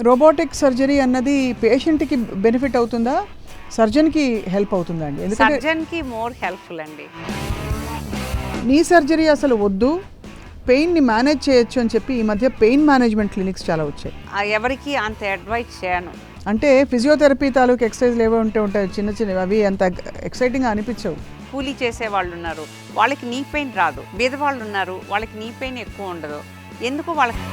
Robotic surgery అన్నది పేషెంట్కి benefit అవుతుందా, సర్జన్కి హెల్ప్ అవుతుందా అండి? ఎందుకంటే సర్జన్కి మోర్ హెల్ప్ఫుల్ అండి. నీ సర్జరీ అసలు వద్దు, పెయిన్ని మేనేజ్ చేయొచ్చు అని చెప్పి ఈ మధ్య పెయిన్ మేనేజ్మెంట్ క్లినిక్స్ చాలా వచ్చాయి. ఎవరికి అంత అడ్వైజ్ చేయను. అంటే ఫిజియోథెరపీ తాలూకు ఎక్సర్సైజ్లు ఏవో ఉంటాయి చిన్న చిన్నవి, అవి అంత ఎక్సైటింగ్గా అనిపించవు. కూలీ చేసే వాళ్ళు ఉన్నారు, వాళ్ళకి నీ పెయిన్ రాదు. బీదవాళ్ళు ఉన్నారు, వాళ్ళకి నీ పెయిన్ ఎక్కువ ఉండదు. ఎందుకు వాళ్ళకి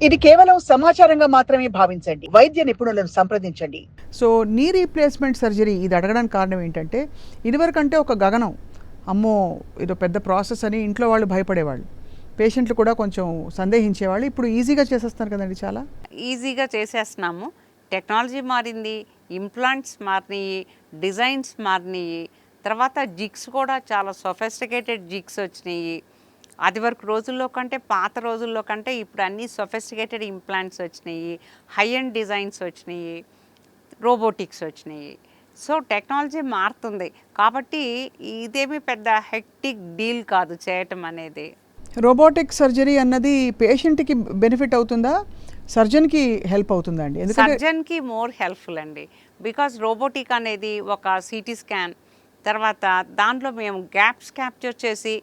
ఇది కేవలం సమాచారంగా మాత్రమే భావించండి. వైద్య నిపుణులను సంప్రదించండి. సో నీ రీప్లేస్మెంట్ సర్జరీ ఇది అడగడానికి కారణం ఏంటంటే, ఇదివరకంటే ఒక గగనం, అమ్మో ఇదో పెద్ద ప్రాసెస్ అని ఇంట్లో వాళ్ళు భయపడేవాళ్ళు, పేషెంట్లు కూడా కొంచెం సందేహించేవాళ్ళు. ఇప్పుడు ఈజీగా చేసేస్తున్నారు కదండి, చాలా ఈజీగా చేసేస్తున్నాము. టెక్నాలజీ మారింది, ఇంప్లాంట్స్ మారినాయి, డిజైన్స్ మారినాయి. తర్వాత జిగ్స్ కూడా చాలా సొఫిస్టికేటెడ్ జిగ్స్ వచ్చినాయి. అది వరకు రోజుల్లో కంటే, పాత రోజుల్లో కంటే ఇప్పుడు అన్నీ సొఫిస్టికేటెడ్ ఇంప్లాంట్స్ వచ్చినాయి, హై అండ్ డిజైన్స్ వచ్చినాయి, రోబోటిక్స్ వచ్చినాయి. సో టెక్నాలజీ మారుతుంది కాబట్టి ఇదేమీ పెద్ద హెక్టిక్ డీల్ కాదు చేయటం అనేది. రోబోటిక్ సర్జరీ అన్నది పేషెంట్కి బెనిఫిట్ అవుతుందా, సర్జన్కి హెల్ప్ అవుతుందా అండి? ఎందుకంటే సర్జన్కి మోర్ హెల్ప్ఫుల్ అండి. బికాజ్ రోబోటిక్ అనేది ఒక సిటీ స్కాన్, తర్వాత దాంట్లో మేము గ్యాప్స్ క్యాప్చర్ చేసి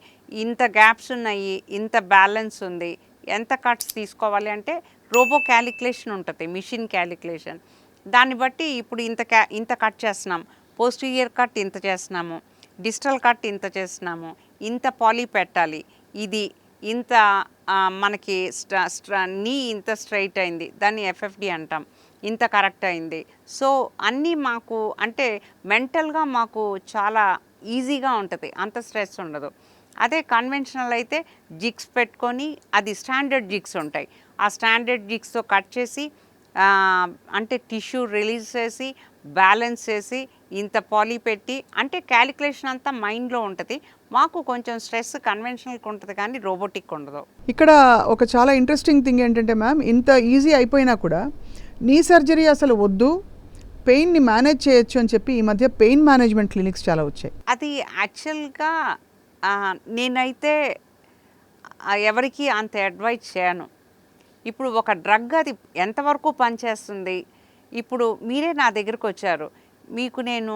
ఇంత గ్యాప్స్ ఉన్నాయి, ఇంత బ్యాలెన్స్ ఉంది, ఎంత కట్స్ తీసుకోవాలి అంటే రోబో క్యాలిక్యులేషన్ ఉంటుంది, మిషన్ క్యాలిక్యులేషన్. దాన్ని బట్టి ఇప్పుడు ఇంత కట్ చేస్తున్నాం, పోస్టీరియర్ కట్ ఇంత చేస్తున్నాము, డిజిటల్ కట్ ఇంత చేస్తున్నాము, ఇంత పాలీ పెట్టాలి, ఇది ఇంత మనకి నీ ఇంత స్ట్రైట్ అయింది, దాన్ని ఎఫ్ఎఫ్డి అంటాం, ఇంత కరెక్ట్ అయింది. సో అన్నీ మాకు అంటే మెంటల్గా మాకు చాలా ఈజీగా ఉంటుంది, అంత స్ట్రెస్ ఉండదు. అదే కన్వెన్షనల్ అయితే జిగ్స్ పెట్టుకొని, అది స్టాండర్డ్ జిగ్స్ ఉంటాయి, ఆ స్టాండర్డ్ జిగ్స్తో కట్ చేసి అంటే టిష్యూ రిలీజ్ చేసి బ్యాలెన్స్ చేసి ఇంత పాలీ పెట్టి, అంటే క్యాలిక్యులేషన్ అంతా మైండ్లో ఉంటుంది. మాకు కొంచెం స్ట్రెస్ కన్వెన్షనల్కి ఉంటుంది కానీ రోబోటిక్ ఉండదు. ఇక్కడ ఒక చాలా ఇంట్రెస్టింగ్ థింగ్ ఏంటంటే మ్యామ్, ఇంత ఈజీ అయిపోయినా కూడా నీ సర్జరీ అసలు వద్దు, పెయిన్ని మేనేజ్ చేయొచ్చు అని చెప్పి ఈ మధ్య పెయిన్ మేనేజ్మెంట్ క్లినిక్స్ చాలా వచ్చాయి. అది యాక్చువల్గా నేనైతే ఎవరికి అంత అడ్వైజ్ చేయను. ఇప్పుడు ఒక డ్రగ్ అది ఎంతవరకు పనిచేస్తుంది, ఇప్పుడు మీరే నా దగ్గరకు వచ్చారు, మీకు నేను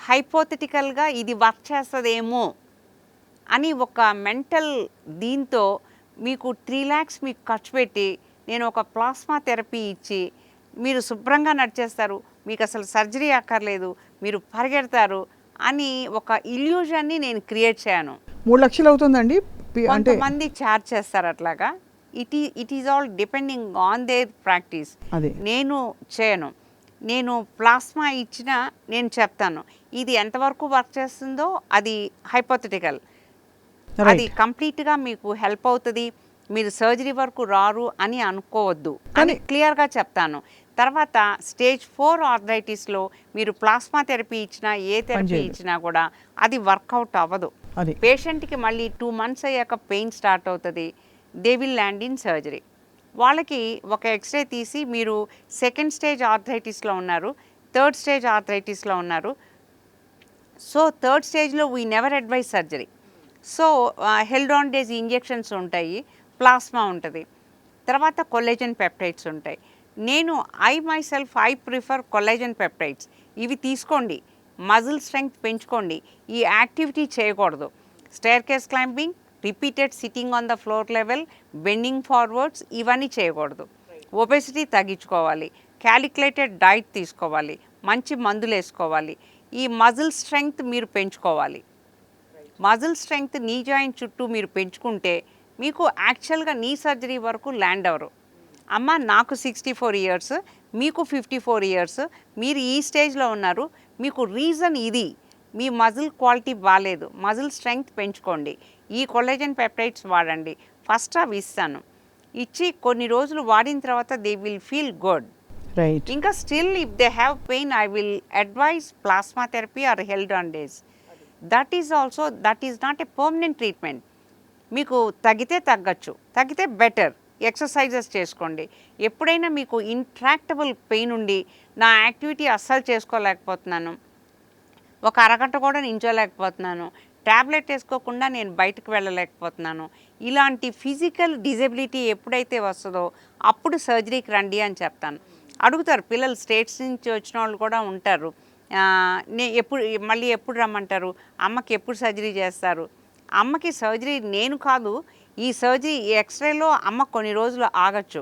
హైపోథెటికల్గా ఇది వర్క్ చేస్తుందేమో అని ఒక మెంటల్ దీంతో మీకు 3 lakhs మీకు ఖర్చు పెట్టి నేను ఒక ప్లాస్మా థెరపీ ఇచ్చి మీరు శుభ్రంగా నడిచేస్తారు, మీకు అసలు సర్జరీ అక్కర్లేదు, మీరు పరిగెడతారు అని ఒక ఇల్యూజన్ని నేను క్రియేట్ చేయను. 3 లక్షలు అవుతుందండి అంటే కొంతమంది ఛార్జ్ చేస్తారు అట్లాగా. It is all depending on their practice. నేను చేయను. నేను ప్లాస్మా ఇచ్చినా నేను చెప్తాను ఇది ఎంతవరకు వర్క్ చేస్తుందో, అది హైపోథెటికల్, అది కంప్లీట్గా మీకు హెల్ప్ అవుతుంది, మీరు సర్జరీ వరకు రారు అని అనుకోవద్దు అని క్లియర్గా చెప్తాను. తర్వాత స్టేజ్ 4 ఆర్థరైటిస్లో మీరు ప్లాస్మా థెరపీ ఇచ్చినా ఏ థెరపీ ఇచ్చినా కూడా అది వర్కౌట్ అవ్వదు. పేషెంట్కి మళ్ళీ 2 months అయ్యాక పెయిన్ స్టార్ట్ అవుతుంది, they will land in surgery. వాళ్ళకి ఒక ఎక్స్రే తీసి మీరు 2nd stage ఆర్థరైటిస్లో ఉన్నారు, 3rd stage ఆర్థరైటిస్లో ఉన్నారు, సో 3rd stageలో we never advise surgery. So హెల్డాండేజ్ ఇంజెక్షన్స్ ఉంటాయి, ప్లాస్మా ఉంటుంది, తర్వాత కొల్లాజన్ పెప్టైడ్స్ ఉంటాయి. నేను ఐ ప్రిఫర్ కొల్లాజన్ పెప్టైడ్స్. ఇవి తీసుకోండి, మజిల్ స్ట్రెంగ్త్ పెంచుకోండి. ఈ యాక్టివిటీ చేయకూడదు, staircase climbing, repeated sitting on the floor level, bending forwards, ఇవన్నీ చేయకూడదు. ఒబెసిటీ తగ్గించుకోవాలి, క్యాలిక్యులేటెడ్ డైట్ తీసుకోవాలి, మంచి మందులు వేసుకోవాలి. ఈ మజిల్ స్ట్రెంగ్త్ మీరు పెంచుకోవాలి. మజిల్ స్ట్రెంగ్త్ నీ జాయింట్ చుట్టూ మీరు పెంచుకుంటే మీకు యాక్చువల్గా నీ సర్జరీ వరకు ల్యాండ్ అవ్వరు. అమ్మ నాకు 64 years, మీకు 54 years, మీరు ఈ స్టేజ్లో ఉన్నారు, మీకు రీజన్ ఇది, మీ మజిల్ క్వాలిటీ బాగాలేదు, మజిల్ స్ట్రెంగ్త్ పెంచుకోండి, ఈ కొల్లాజన్ పెప్టైడ్స్ వాడండి. ఫస్ట్ అవి ఇస్తాను, ఇచ్చి కొన్ని రోజులు వాడిన తర్వాత దే విల్ ఫీల్ గుడ్. ఇంకా still if they have pain I will advise plasma therapy or హెల్డాండేజ్. That is not a permanent treatment. మీకు తగ్గితే తగ్గచ్చు, తగ్గితే బెటర్, ఎక్సర్సైజెస్ చేసుకోండి. ఎప్పుడైనా మీకు ఇంట్రాక్టబుల్ పెయిన్ ఉండి నా యాక్టివిటీ అస్సలు చేసుకోలేకపోతున్నాను, ఒక అరగంట కూడా నించోలేకపోతున్నాను, ట్యాబ్లెట్ వేసుకోకుండా నేను బయటకు వెళ్ళలేకపోతున్నాను. ఇలాంటి ఫిజికల్ డిజబిలిటీ ఎప్పుడైతే వస్తుందో అప్పుడు సర్జరీకి రండి అని చెప్తాను. అడుగుతారు పిల్లలు, స్టేట్స్ నుంచి వచ్చిన వాళ్ళు కూడా ఉంటారు. మళ్ళీ ఎప్పుడు రమ్మంటారు, అమ్మకి ఎప్పుడు సర్జరీ చేస్తారు? అమ్మకి సర్జరీ నేను కాదు, ఈ సర్జరీ ఎక్స్రేలో అమ్మ కొన్ని రోజులు ఆగచ్చు,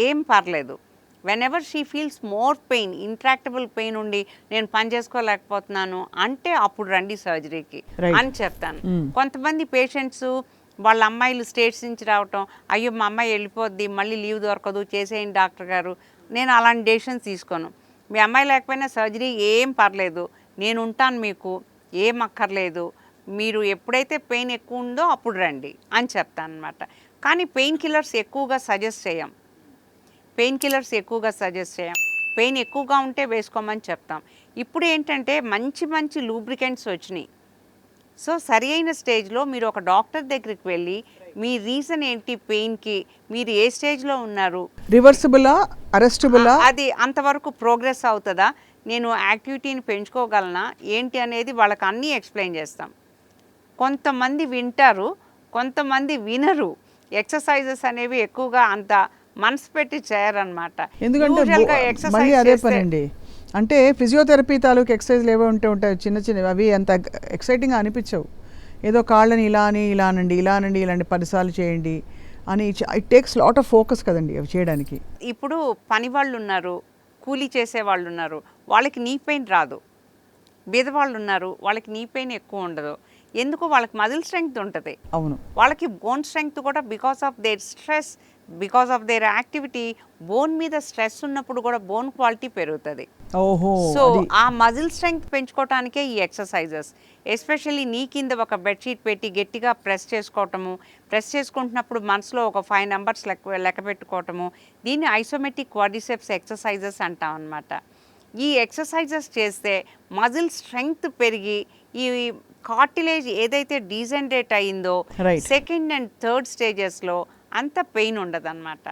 ఏం పర్లేదు. When ever she feels more pain, intractable pain ఉండి నేను పని చేసుకోలేకపోతున్నాను అంటే అప్పుడు రండి సర్జరీకి అని చెప్తాను. కొంతమంది పేషెంట్స్ వాళ్ళ అమ్మాయిలు స్టేట్స్ నుంచి రావటం, అయ్యో మా అమ్మాయి వెళ్ళిపోద్ది, మళ్ళీ లీవ్ దొరకదు, చేసేయండి డాక్టర్ గారు. నేను అలాంటి డెసిషన్స్ తీసుకోను. మీ అమ్మాయి లేకపోయినా సర్జరీ ఏం పర్లేదు, నేను ఉంటాను, మీకు ఏం అక్కర్లేదు, మీరు ఎప్పుడైతే పెయిన్ ఎక్కువ ఉందో అప్పుడు రండి అని చెప్తాను అనమాట. కానీ పెయిన్ కిల్లర్స్ ఎక్కువగా సజెస్ట్ చేయం. పెయిన్ ఎక్కువగా ఉంటే వేసుకోమని చెప్తాం. ఇప్పుడు ఏంటంటే మంచి మంచి లూబ్రికెంట్స్ వచ్చినాయి. సో సరి అయిన స్టేజ్లో మీరు ఒక డాక్టర్ దగ్గరికి వెళ్ళి మీ రీజన్ ఏంటి పెయిన్కి, మీరు ఏ స్టేజ్లో ఉన్నారు, రివర్సిబులా అరెస్టబులా, అది అంతవరకు ప్రోగ్రెస్ అవుతుందా, నేను యాక్టివిటీని పెంచుకోగలనా ఏంటి అనేది వాళ్ళకి అన్నీ ఎక్స్ప్లెయిన్ చేస్తాం. కొంతమంది వింటారు, కొంతమంది వినరు. ఎక్సర్సైజెస్ అనేవి ఎక్కువగా అంత మనసు పెట్టి చేయరనమాట. ఎందుకంటే మళ్ళీ అదే పని అండి. అంటే ఫిజియోథెరపీ తాలూకు ఎక్సర్సైజ్లు ఏవో ఉంటాయి చిన్న చిన్నవి, అవి అంత ఎక్సైటింగ్గా అనిపించవు. ఏదో కాళ్ళని ఇలానండి 10 సార్లు చేయండి అని, it takes lot of focus కదండి అవి చేయడానికి. ఇప్పుడు పని వాళ్ళు ఉన్నారు, కూలీ చేసే వాళ్ళు ఉన్నారు, వాళ్ళకి నీ పెయిన్ రాదు. బీదవాళ్ళు ఉన్నారు, వాళ్ళకి నీ పెయిన్ ఎక్కువ ఉండదు. ఎందుకు? వాళ్ళకి మజిల్ స్ట్రెంగ్త్ ఉంటుంది. అవును, వాళ్ళకి బోన్ స్ట్రెంగ్త్ కూడా because of their stress, because of their activity. Bone మీద స్ట్రెస్ ఉన్నప్పుడు కూడా బోన్ క్వాలిటీ పెరుగుతుంది. సో ఆ మజిల్ స్ట్రెంగ్త్ పెంచుకోవటానికే ఈ ఎక్సర్సైజెస్. ఎస్పెషల్లీ నీ కింద ఒక బెడ్షీట్ పెట్టి గట్టిగా ప్రెస్ చేసుకోవటము, ప్రెస్ చేసుకుంటున్నప్పుడు మనసులో ఒక 5 నెంబర్స్ లెక్క పెట్టుకోవటము, దీన్ని ఐసోమెట్రిక్ క్వాడ్రిసెప్స్ ఎక్సర్సైజెస్ అంటాం అన్నమాట. ఈ ఎక్సర్సైజెస్ చేస్తే మజిల్ స్ట్రెంగ్త్ పెరిగి ఈ కార్టిలేజ్ ఏదైతే డీజనరేట్ అయిందో సెకండ్ అండ్ థర్డ్ స్టేజెస్లో అంత పెయిన్ ఉండదన్నమాట.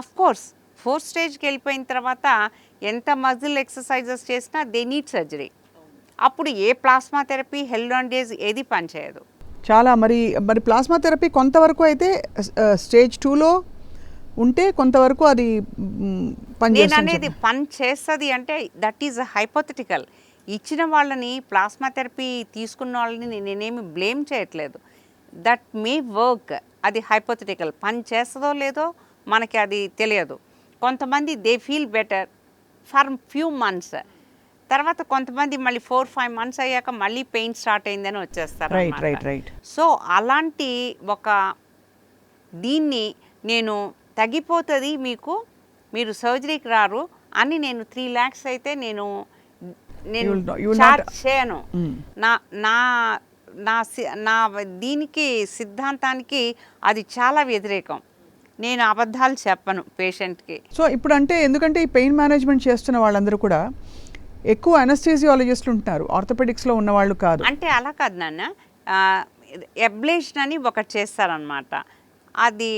అఫ్కోర్స్ 4th స్టేజ్కి వెళ్ళిపోయిన తర్వాత ఎంత మజిల్ ఎక్సర్సైజెస్ చేసినా దే నీడ్ సర్జరీ. అప్పుడు ఏ ప్లాస్మా థెరపీ, హెల్డాండేజ్ ఏది పనిచేయదు. చాలా మరి ప్లాస్మా థెరపీ కొంతవరకు అయితే స్టేజ్ 2లో ఉంటే కొంతవరకు అది నేను అనేది పని చేస్తుంది అంటే దట్ ఈజ్ హైపోథెటికల్. ఇచ్చిన వాళ్ళని, ప్లాస్మా థెరపీ తీసుకున్న వాళ్ళని నేనేమి బ్లేమ్ చేయట్లేదు. దట్ మే వర్క్, అది హైపోథెటికల్. పని చేస్తుందో లేదో మనకి అది తెలియదు. కొంతమంది they feel better for few months, తర్వాత కొంతమంది మళ్ళీ 4-5 మంత్స్ అయ్యాక మళ్ళీ పెయిన్ స్టార్ట్ అయిందని వచ్చేస్తారు. సో అలాంటి ఒక దీన్ని నేను తగ్గిపోతుంది మీకు, మీరు సర్జరీకి రారు అని నేను 3 lakhs అయితే నేను చార్జ్ చేయను. నా దీనికి సిద్ధాంతానికి అది చాలా వ్యతిరేకం. నేను అబద్ధాలు చెప్పను పేషెంట్కి. సో ఇప్పుడు అంటే ఎందుకంటే ఈ పెయిన్ మేనేజ్మెంట్ చేస్తున్న వాళ్ళందరూ కూడా ఎక్కువ అనస్థీసియాలజిస్టులు ఉంటున్నారు, ఆర్థోపెడిక్స్లో ఉన్నవాళ్ళు కాదు. అంటే అలా కాదు నాన్న, అబ్లేషన్ అని ఒకటి చేస్తారనమాట. అది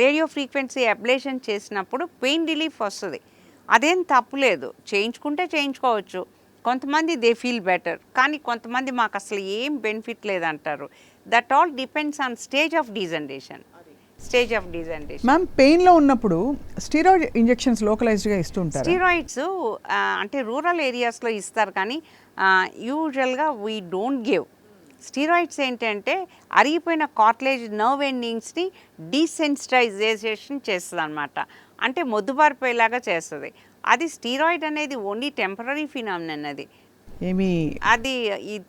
రేడియో ఫ్రీక్వెన్సీ అబ్లేషన్ చేసినప్పుడు పెయిన్ రిలీఫ్ వస్తుంది. అదేం తప్పులేదు, చేయించుకుంటే చేయించుకోవచ్చు. కొంతమంది దే ఫీల్ బెటర్, కానీ కొంతమంది మాకు అసలు ఏం బెనిఫిట్ లేదంటారు. That all depends on stage of degeneration. Ma'am, పెయిన్లో ఉన్నప్పుడు స్టీరాయిడ్ ఇంజెక్షన్స్ లోకలైజ్డ్గా ఇస్తుంటారు. స్టీరాయిడ్స్ అంటే రూరల్ ఏరియాస్లో ఇస్తారు, కానీ యూజువల్గా వీ డోంట్ గివ్. స్టీరాయిడ్స్ ఏంటంటే అరిగిపోయిన కార్టిలేజ్ నర్వ్ ఎండింగ్స్ని డీసెన్సిటైజేషన్ చేస్తుంది అనమాట. అంటే మొద్దుబారిపోయేలాగా చేస్తుంది. అది స్టీరాయిడ్ అనేది ఓన్లీ టెంపరీ ఫినామినన్. అది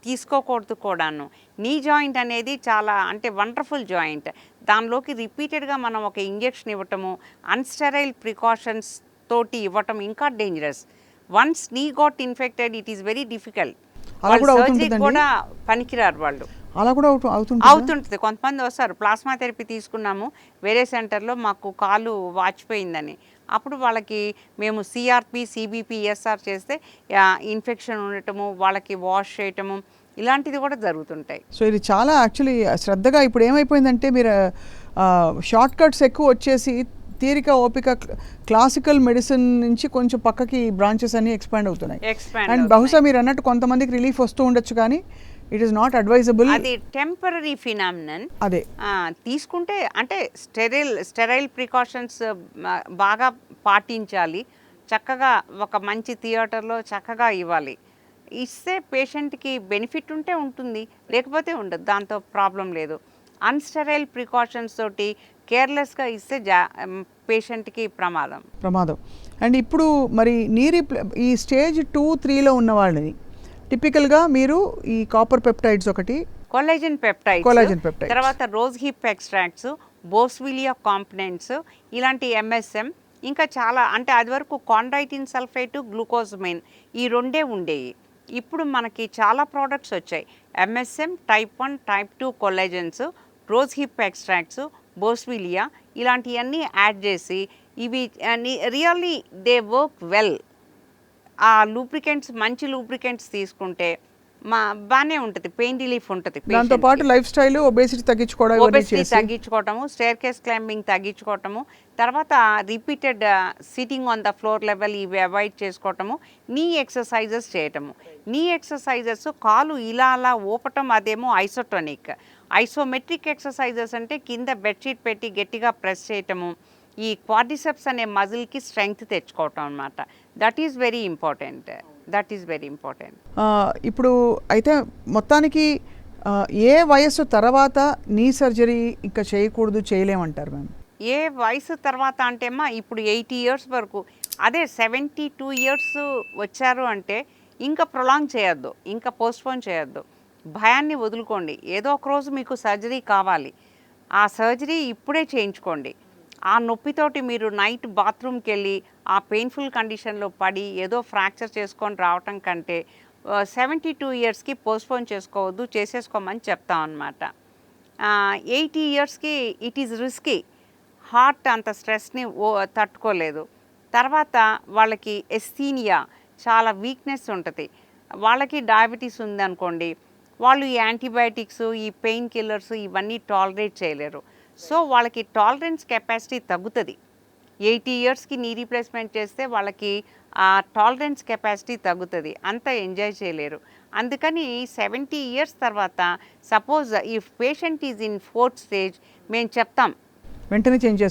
తీసుకోకూడదు కూడాను. నీ జాయింట్ అనేది చాలా అంటే వండర్ఫుల్ జాయింట్. దానిలోకి రిపీటెడ్గా మనం ఒక ఇంజెక్షన్ ఇవ్వటము, అన్స్టెరైల్ ప్రికాషన్స్ తోటి ఇవ్వటం ఇంకా డేంజరస్. వన్స్ నీ got infected it is very difficult. Surgery కూడా పనికిరారు వాళ్ళు. అలా కూడా అవుతుంటుంది. కొంతమంది వస్తారు, ప్లాస్మా థెరపీ తీసుకున్నాము వేరే సెంటర్లో, మాకు కాలు వాచిపోయిందని. అప్పుడు వాళ్ళకి మేము సిఆర్పి, సిబిపి, ఎస్ఆర్ చేస్తే ఇన్ఫెక్షన్ ఉండటము, వాళ్ళకి వాష్ చేయటము, ఇలాంటిది కూడా జరుగుతుంటాయి. సో ఇది చాలా యాక్చువల్లీ శ్రద్ధగా ఇప్పుడు ఏమైపోయిందంటే మీరు షార్ట్ కట్స్ ఎక్కువ వచ్చేసి తీరిక, ఓపిక, క్లాసికల్ మెడిసిన్ నుంచి కొంచెం పక్కకి బ్రాంచెస్ అన్ని ఎక్స్పాండ్ అవుతున్నాయి. అండ్ బహుశా మీరు అన్నట్టు కొంతమందికి రిలీఫ్ వస్తూ ఉండొచ్చు, కానీ ఇట్ ఈస్ నాట్ అడ్వైజబుల్. అది టెంపరీ ఫినామినన్. అదే తీసుకుంటే అంటే స్టెరైల్ ప్రికాషన్స్ బాగా పాటించాలి. చక్కగా ఒక మంచి థియేటర్లో చక్కగా ఇవ్వాలి. ఇస్తే పేషెంట్కి బెనిఫిట్ ఉంటే ఉంటుంది, లేకపోతే ఉండదు, దాంతో ప్రాబ్లం లేదు. అన్స్టెరైల్ ప్రికాషన్స్ తోటి కేర్లెస్గా ఇస్తే పేషెంట్కి ప్రమాదం. అండ్ ఇప్పుడు మరి ఈ స్టేజ్ 2-3లో ఉన్న వాళ్ళని టిపికల్గా మీరు ఈ కాపర్ పెప్టైడ్స్ ఒకటి, కొల్లాజెన్ పెప్టైడ్స్, తర్వాత రోజ్ హిప్ ఎక్స్ట్రాక్ట్స్, బోస్విలియా కాంపనెంట్స్, ఇలాంటి MSM, ఇంకా చాలా, అంటే అది వరకు కాండ్రైటిన్ సల్ఫేట్, గ్లూకోజమైన్ ఈ రెండే ఉండేవి. ఇప్పుడు మనకి చాలా ప్రోడక్ట్స్ వచ్చాయి. MSM, type 1, type 2 collagens, rose hip extracts, boswellia ఇలాంటివన్నీ యాడ్ చేసి ఇవి రియల్లీ దే వర్క్ వెల్. ఆ లూబ్రికెంట్స్, మంచి లూబ్రికెంట్స్ తీసుకుంటే బాగానే ఉంటుంది, పెయిన్ రిలీఫ్ ఉంటుంది. దాంతో పాటు లైఫ్ స్టైల్, ఒబేసిటీ తగ్గించుకోవటము, స్టేర్ కేస్ క్లైంబింగ్ తగ్గించుకోవటము, తర్వాత repeated sitting on the floor level ఇవి అవాయిడ్ చేసుకోవటము, నీ ఎక్సర్సైజెస్ చేయటము. నీ ఎక్సర్సైజెస్ కాలు ఇలా అలా ఊపటం, అదేమో ఐసోటోనిక్. ఐసోమెట్రిక్ ఎక్సర్సైజెస్ అంటే కింద బెడ్షీట్ పెట్టి గట్టిగా ప్రెస్ చేయటము, ఈ క్వాడ్రిసెప్స్ అనే మజిల్కి స్ట్రెంగ్త్ తెచ్చుకోవటం అన్నమాట. That is very important. ఇప్పుడు అయితే మొత్తానికి ఏ వయస్సు తర్వాత నీ సర్జరీ ఇంకా చేయకూడదు, చేయలేమంటారు మ్యామ్? ఏ వయసు తర్వాత అంటే ఇప్పుడు 80 ఇయర్స్ వరకు, అదే 72 ఇయర్స్ వచ్చారు అంటే ఇంకా ప్రొలాంగ్ చేయొద్దు, ఇంకా పోస్ట్పోన్ చేయొద్దు. భయాన్ని వదులుకోండి. ఏదో ఒక రోజు మీకు సర్జరీ కావాలి, ఆ సర్జరీ ఇప్పుడే చేయించుకోండి. ఆ నొప్పితోటి మీరు నైట్ బాత్రూమ్కి వెళ్ళి ఆ పెయిన్ఫుల్ కండిషన్లో పడి ఏదో ఫ్రాక్చర్ చేసుకొని రావటం కంటే 72 ఇయర్స్కి పోస్ట్పోన్ చేసుకోవద్దు, చేసేసుకోమని చెప్తాం అన్నమాట. 80 ఇయర్స్కి ఇట్ ఈజ్ రిస్కీ. హార్ట్ అంత స్ట్రెస్ని తట్టుకోలేదు. తర్వాత వాళ్ళకి ఎస్థీనియా, చాలా వీక్నెస్ ఉంటుంది. వాళ్ళకి డయాబెటీస్ ఉందనుకోండి, వాళ్ళు ఈ యాంటీబయాటిక్స్, ఈ పెయిన్ కిల్లర్స్ ఇవన్నీ టాలరేట్ చేయలేరు. సో వాళ్ళకి టాలరెన్స్ కెపాసిటీ తగ్గుతుంది. 80 ఇయర్స్కి నీ రీప్లేస్మెంట్ చేస్తే వాళ్ళకి ఆ టాలరెన్స్ కెపాసిటీ తగ్గుతుంది, అంత ఎంజాయ్ చేయలేరు. అందుకని 70 ఇయర్స్ తర్వాత suppose if patient is in 4th stage మేము చెప్తాం వెంటనే చేంజ్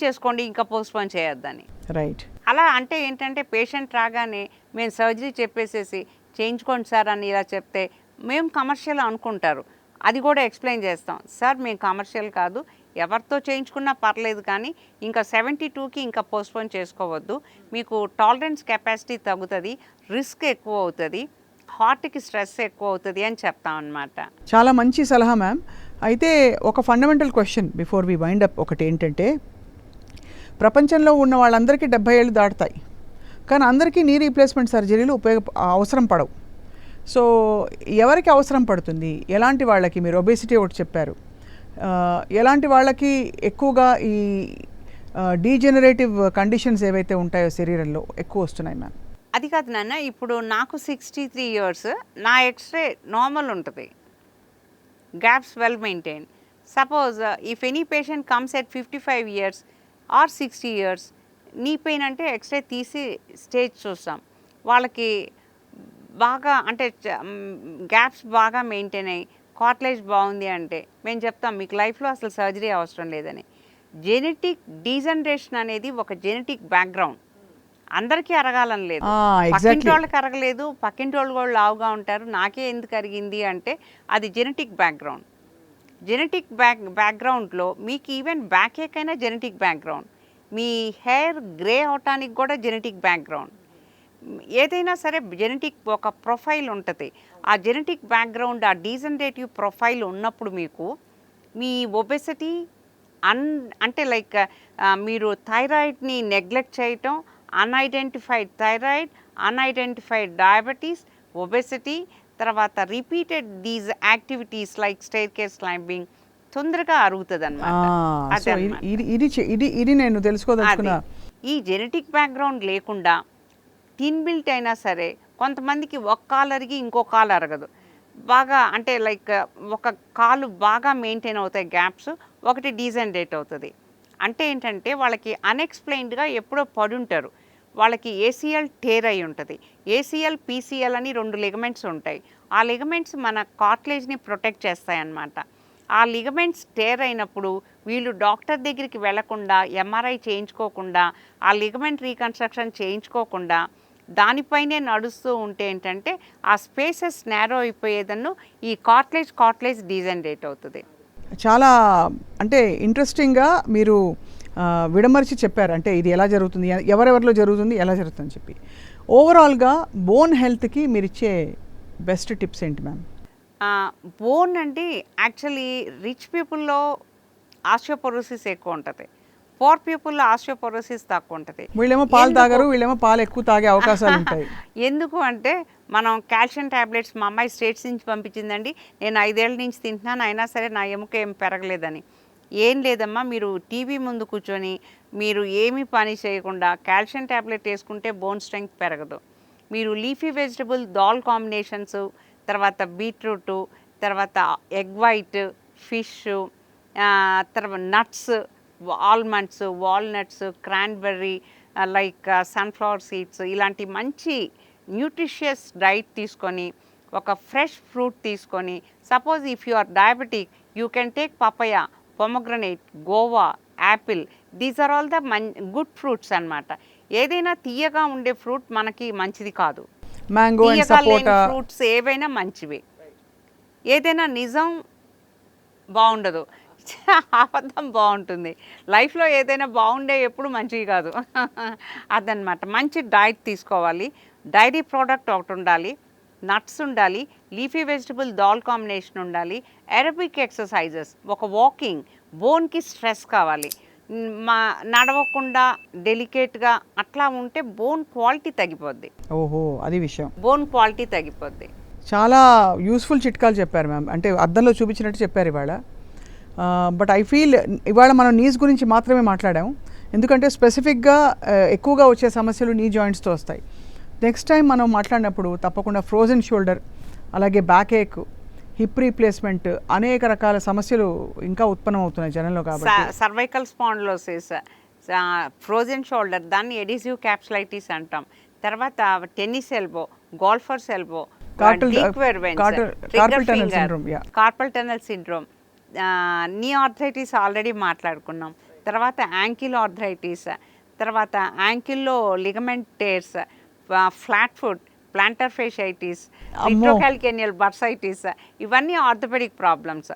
చేసుకోండి, ఇంకా పోస్ట్పోన్ చేయొద్దని. రైట్. అలా అంటే ఏంటంటే పేషెంట్ రాగానే మేము సర్జరీ చెప్పేసేసి చేయించుకోండి సార్ అని ఇలా చెప్తే మేము కమర్షియల్ అనుకుంటారు. అది కూడా ఎక్స్ప్లెయిన్ చేస్తాం. సార్ మేము కమర్షియల్ కాదు, ఎవరితో చేయించుకున్నా పర్లేదు, కానీ ఇంకా 72కి ఇంకా పోస్ట్పోన్ చేసుకోవద్దు, మీకు టాలరెన్స్ కెపాసిటీ తగ్గుతుంది, రిస్క్ ఎక్కువ అవుతుంది, హార్ట్కి స్ట్రెస్ ఎక్కువ అవుతుంది అని చెప్తాం అన్నమాట. చాలా మంచి సలహా మ్యామ్. అయితే ఒక fundamental question before we wind up ఒకటి ఏంటంటే, ప్రపంచంలో ఉన్న వాళ్ళందరికీ 70 ఏళ్ళు దాటుతాయి, కానీ అందరికీ నీ రీప్లేస్మెంట్ సర్జరీలు అవసరం పడవు. సో ఎవరికి అవసరం పడుతుంది, ఎలాంటి వాళ్ళకి? మీరు ఒబేసిటీ ఒకటి చెప్పారు, ఎలాంటి వాళ్ళకి ఎక్కువగా ఈ డీజెనరేటివ్ కండిషన్స్ ఏవైతే ఉంటాయో శరీరంలో ఎక్కువ వస్తున్నాయి మ్యామ్? అది కాదు నాన్న, ఇప్పుడు నాకు 63 ఇయర్స్, నా ఎక్స్రే నార్మల్ ఉంటుంది, gaps well maintain. Suppose if any patient comes at 55 years or 60 years, knee pain అంటే ఎక్స్రే తీసి స్టేజ్ చూస్తాం. వాళ్ళకి బాగా అంటే గ్యాప్స్ బాగా మెయింటైన్ అయ్యి కార్టిలేజ్ బాగుంది అంటే మేము చెప్తాం మీకు లైఫ్లో అసలు సర్జరీ అవసరం లేదని. జెనెటిక్ డీజనరేషన్ అనేది ఒక జెనెటిక్ బ్యాక్గ్రౌండ్, అందరికీ అరగాలని లేదు. పక్కింటి వాళ్ళకి అరగలేదు, పక్కింటి వాళ్ళు కూడా లావుగా ఉంటారు, నాకే ఎందుకు అరిగింది అంటే అది జెనెటిక్ బ్యాక్గ్రౌండ్. జెనెటిక్ బ్యాక్గ్రౌండ్లో మీకు ఈవెన్ బ్యాక్ ఏక్ అయినా జెనెటిక్ బ్యాక్గ్రౌండ్, మీ హెయిర్ గ్రే అవటానికి కూడా జెనెటిక్ బ్యాక్గ్రౌండ్, ఏదైనా సరే జెనెటిక్ ఒక ప్రొఫైల్ ఉంటుంది. ఆ జెనెటిక్ బ్యాక్గ్రౌండ్, ఆ డీజనరేటివ్ ప్రొఫైల్ ఉన్నప్పుడు మీకు మీ ఒబెసిటీ అంటే లైక్ మీరు థైరాయిడ్ని నెగ్లెక్ట్ చేయటం, unidentified thyroid, unidentified diabetes, obesity, తర్వాత repeated these activities like staircase climbing తొందరగా అరుగుతుంది అన్నమాట. ఇది నేను తెలుసుకోదలుచుకున్నా. ఈ జెనెటిక్ బ్యాక్గ్రౌండ్ లేకుండా ఇన్బిల్ట్ అయినా సరే కొంతమందికి ఒక కాలు అరిగి ఇంకో కాలు అరగదు, బాగా అంటే లైక్ ఒక కాలు బాగా మెయింటైన్ అవుతాయి గ్యాప్స్, ఒకటి డీజనరేట్ అవుతుంది. అంటే ఏంటంటే వాళ్ళకి అన్ఎక్స్ప్లెయిన్డ్గా ఎప్పుడో పడుంటారు, వాళ్ళకి ఏసీఎల్ టేర్ అయి ఉంటుంది. ఏసీఎల్, పీసీఎల్ అని 2 లిగమెంట్స్ ఉంటాయి. ఆ లిగమెంట్స్ మన కార్టిలేజ్ని ప్రొటెక్ట్ చేస్తాయి అన్నమాట. ఆ లిగమెంట్స్ టేర్ అయినప్పుడు వీళ్ళు డాక్టర్ దగ్గరికి వెళ్లకుండా, ఎంఆర్ఐ చేయించుకోకుండా, ఆ లిగమెంట్ రీకన్స్ట్రక్షన్ చేయించుకోకుండా దానిపైనే నడుస్తూ ఉంటే ఏంటంటే ఆ స్పేసెస్ నేరో అయిపోయేదన్ను ఈ కార్టిలేజ్ డీజనరేట్ అవుతుంది. చాలా అంటే ఇంట్రెస్టింగ్గా మీరు విడమర్చి చెప్పారు. అంటే ఇది ఎలా జరుగుతుంది, ఎవరెవరిలో జరుగుతుంది, ఎలా జరుగుతుందని చెప్పి. ఓవరాల్గా బోన్ హెల్త్కి మీరు ఇచ్చే బెస్ట్ టిప్స్ ఏంటి మ్యామ్? బోన్ అంటే యాక్చువల్లీ రిచ్ పీపుల్లో ఆస్టియోపోరోసిస్ ఎక్కువ ఉంటుంది, పూర్ పీపుల్లో ఆస్టియోపోరోసిస్ తక్కువ ఉంటుంది. వీళ్ళేమో పాలు తాగరు, వీళ్ళేమో పాలు ఎక్కువ తాగే అవకాశాలు ఉంటాయి. ఎందుకు అంటే మనం కాల్షియం ట్యాబ్లెట్స్ మా అమ్మాయి స్టేట్స్ నుంచి పంపించిందండి, నేను 5 ఏళ్ళ నుంచి తింటున్నాను, అయినా సరే నా ఎముక ఏం పెరగలేదని. ఏం లేదమ్మా, మీరు టీవీ ముందు కూర్చొని మీరు ఏమీ పని చేయకుండా కాల్షియం ట్యాబ్లెట్ వేసుకుంటే బోన్ స్ట్రెంగ్త్ పెరగదు. మీరు లీఫీ వెజిటబుల్ దాల్ కాంబినేషన్స్, తర్వాత బీట్రూటు, తర్వాత ఎగ్ వైట్, ఫిష్, తర్వాత nuts, almonds, walnuts, cranberry, like sunflower seeds, ఇలాంటి మంచి న్యూట్రిషియస్ డైట్ తీసుకొని ఒక ఫ్రెష్ ఫ్రూట్ తీసుకొని, suppose if you are diabetic you can take papaya, pomegranate, guava, apple, these are all the good fruits అన్నమాట. ఏదైనా తీయగా ఉండే ఫ్రూట్ మనకి మంచిది కాదు, మ్యాంగో అండ్ సపోటా ఫ్రూట్స్ ఏవైనా మంచివి. ఏదైనా నిజం బాగుండదు, అబద్ధం బాగుంటుంది. లైఫ్లో ఏదైనా బాగుండే ఎప్పుడు మంచివి కాదు. అదనమాట. మంచి డైట్ తీసుకోవాలి, డైరీ ప్రోడక్ట్ ఒకటి ఉండాలి, నట్స్ ఉండాలి, లీఫీ వెజిటబుల్ దాల్ కాంబినేషన్ ఉండాలి, ఎరోబిక్ ఎక్సర్సైజెస్, ఒక వాకింగ్, బోన్కి స్ట్రెస్ కావాలి. నడవకుండా డెలికేట్గా అట్లా ఉంటే బోన్ క్వాలిటీ తగ్గిపోద్ది. ఓహో, అది విషయం. బోన్ క్వాలిటీ తగ్గిపోద్ది. చాలా యూస్ఫుల్ చిట్కాలు చెప్పారు మ్యామ్. అంటే అద్దంలో చూపించినట్టు చెప్పారు ఇవాళ. బట్ ఐ ఫీల్ ఇవాళ మనం నీస్ గురించి మాత్రమే మాట్లాడాము, ఎందుకంటే స్పెసిఫిక్గా ఎక్కువగా వచ్చే సమస్యలు నీ జాయింట్స్తో వస్తాయి. నెక్స్ట్ టైం మనం మాట్లాడినప్పుడు తప్పకుండా ఫ్రోజన్ షోల్డర్, అలాగే బ్యాక్ ఏక్, హిప్ రీప్లేస్మెంట్, అనేక రకాల సమస్యలు ఇంకా ఉత్పన్నం అవుతున్నాయి జనంలో. కాబట్టి సర్వైకల్ స్పాండిలోసిస్, ఫ్రోజన్ షోల్డర్, దాన్ని ఎడిసివ్ క్యాప్సులైటిస్ అంటాం. తర్వాత tennis elbow, golfer's elbow, carpal tunnel syndrome, knee arthritis already మాట్లాడుకున్నాం. తర్వాత యాంకిల్ ఆర్థరైటిస్, తర్వాత యాంకిల్లో ligament tears, flat foot, plantar fasciitis, retrocalcaneal bursitis, ఇవన్నీ ఆర్థోపెడిక్ ప్రాబ్లమ్స్.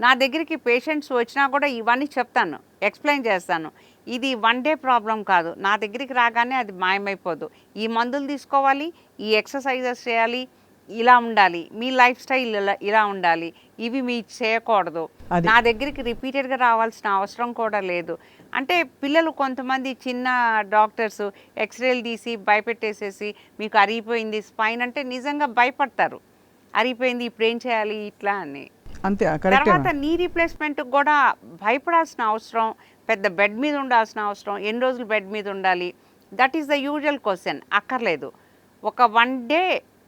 నా దగ్గరికి పేషెంట్స్ వచ్చినా కూడా ఇవన్నీ చెప్తాను, ఎక్స్ప్లెయిన్ చేస్తాను. ఇది 1 డే ప్రాబ్లం కాదు, నా దగ్గరికి రాగానే అది మాయమైపోదు. ఈ మందులు తీసుకోవాలి, ఈ ఎక్సర్సైజెస్ చేయాలి, ఇలా ఉండాలి, మీ లైఫ్ స్టైల్ ఇలా ఉండాలి, ఇవి మీ చేయకూడదు. నా దగ్గరికి రిపీటెడ్గా రావాల్సిన అవసరం కూడా లేదు. అంటే పిల్లలు కొంతమంది చిన్న డాక్టర్స్ ఎక్స్రేలు తీసి భయపెట్టేసేసి మీకు అరిగిపోయింది స్పైన్ అంటే నిజంగా భయపడతారు, అరిగిపోయింది ఇప్పుడు ఏం చేయాలి ఇట్లా అని. అంతే. తర్వాత నీ రీప్లేస్మెంట్ కూడా భయపడాల్సిన అవసరం, పెద్ద బెడ్ మీద ఉండాల్సిన అవసరం, ఎన్ని రోజులు బెడ్ మీద ఉండాలి, that is the usual question. అక్కర్లేదు, ఒక 1 డే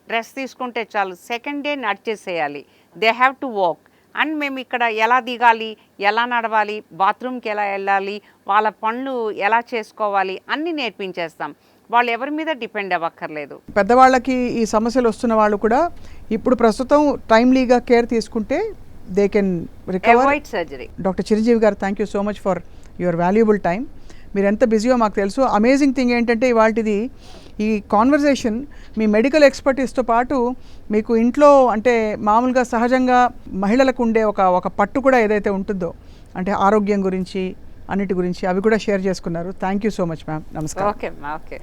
రెస్ట్ తీసుకుంటే చాలు, సెకండ్ డే నడిచేసేయాలి. They have to walk. And మేము ఇక్కడ ఎలా దిగాలి, ఎలా నడవాలి, బాత్రూమ్కి ఎలా వెళ్ళాలి, వాళ్ళ పనులు ఎలా చేసుకోవాలి అన్నీ నేర్పించేస్తాం. వాళ్ళు ఎవరి మీద డిపెండ్ అవ్వక్కర్లేదు. పెద్దవాళ్ళకి ఈ సమస్యలు వస్తున్న వాళ్ళు కూడా ఇప్పుడు ప్రస్తుతం టైమ్లీగా కేర్ తీసుకుంటే they can recover. Avoid surgery. Doctor Chiranjeevi garu, thank you so much for your valuable time. మీరు ఎంత బిజీయో మాకు తెలుసు. అమేజింగ్ థింగ్ ఏంటంటే ఇవాళది ఈ కాన్వర్జేషన్ మీ మెడికల్ ఎక్స్పర్టీస్తో పాటు మీకు ఇంట్లో అంటే మామూలుగా సహజంగా మహిళలకు ఉండే ఒక పట్టు కూడా ఏదైతే ఉంటుందో, అంటే ఆరోగ్యం గురించి అన్నిటి గురించి అవి కూడా షేర్ చేసుకున్నారు. Thank you so much ma'am. నమస్కారం. ఓకే.